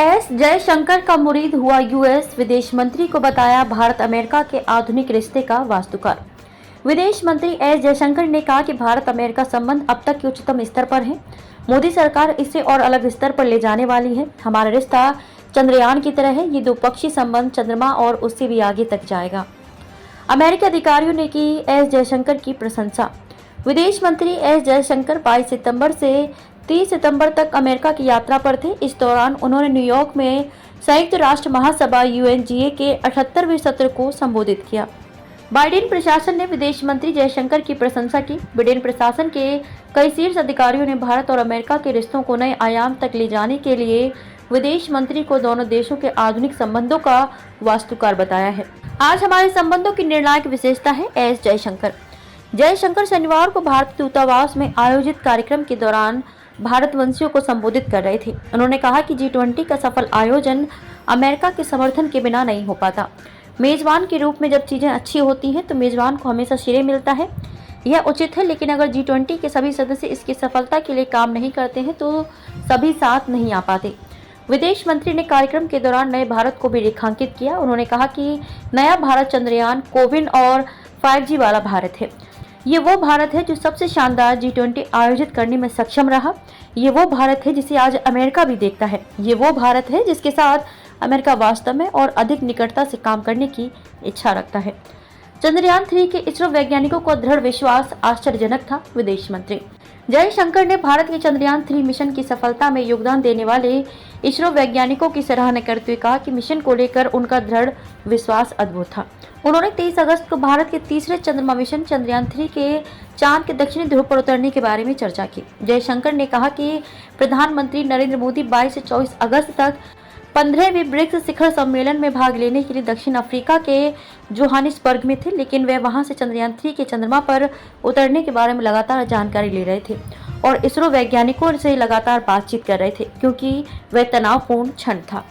S Jaishankar का मुरीद हुआ यूएस विदेश मंत्री को बताया भारत अमेरिका के आधुनिक रिश्ते का वास्तुकार। विदेश मंत्री एस जयशंकर ने कहा कि भारत अमेरिका संबंध अब तक के उच्चतम स्तर पर है। मोदी सरकार इसे और अलग स्तर पर ले जाने वाली है। हमारा रिश्ता चंद्रयान की तरह है। ये द्विपक्षीय संबंध चंद्रमा और उससे भी आगे तक जाएगा। अमेरिकी अधिकारियों ने की एस जयशंकर की प्रशंसा। विदेश मंत्री एस जयशंकर 22 सितंबर से 30 सितंबर तक अमेरिका की यात्रा पर थे। इस दौरान उन्होंने न्यूयॉर्क में संयुक्त राष्ट्र महासभा यूएनजीए के 78वें सत्र को संबोधित किया। बाइडेन प्रशासन ने विदेश मंत्री जयशंकर की प्रशंसा की। बाइडेन प्रशासन के कई शीर्ष अधिकारियों ने भारत और अमेरिका के रिश्तों को नए आयाम तक ले जाने के लिए विदेश मंत्री को दोनों देशों के आधुनिक संबंधों का वास्तुकार बताया है। आज हमारे संबंधों की निर्णायक विशेषता है एस जयशंकर। जयशंकर शनिवार को भारतीय दूतावास में आयोजित कार्यक्रम के दौरान भारतवंशियों को संबोधित कर रहे थे। उन्होंने कहा कि G20 का सफल आयोजन अमेरिका के समर्थन के बिना नहीं हो पाता। मेजबान के रूप में जब चीजें अच्छी होती हैं तो मेजबान को हमेशा श्रेय मिलता है, यह उचित है। लेकिन अगर G20 के सभी सदस्य इसकी सफलता के लिए काम नहीं करते हैं तो सभी साथ नहीं आ पाते। विदेश मंत्री ने कार्यक्रम के दौरान नए भारत को भी रेखांकित किया। उन्होंने कहा कि नया भारत चंद्रयान, कोविन और 5G वाला भारत है। ये वो भारत है जो सबसे शानदार G20 आयोजित करने में सक्षम रहा। ये वो भारत है जिसे आज अमेरिका भी देखता है। ये वो भारत है जिसके साथ अमेरिका वास्तव में और अधिक निकटता से काम करने की इच्छा रखता है। चंद्रयान 3 के इसरो वैज्ञानिकों को दृढ़ विश्वास आश्चर्यजनक था। विदेश मंत्री जयशंकर ने भारत के चंद्रयान 3 मिशन की सफलता में योगदान देने वाले इसरो वैज्ञानिकों की सराहना करते हुए कहा कि मिशन को लेकर उनका दृढ़ विश्वास अद्भुत था। उन्होंने 23 अगस्त को भारत के तीसरे चंद्रमा मिशन चंद्रयान 3 के चांद के दक्षिणी ध्रुव पर उतरने के बारे में चर्चा की। जयशंकर ने कहा कि प्रधानमंत्री नरेंद्र मोदी 22 से 24 अगस्त तक 15वें ब्रिक्स शिखर सम्मेलन में भाग लेने के लिए दक्षिण अफ्रीका के जोहानिसबर्ग में थे, लेकिन वे वहां से चंद्रयान 3 के चंद्रमा पर उतरने के बारे में लगातार जानकारी ले रहे थे और इसरो वैज्ञानिकों से लगातार बातचीत कर रहे थे क्योंकि वह तनावपूर्ण क्षण था।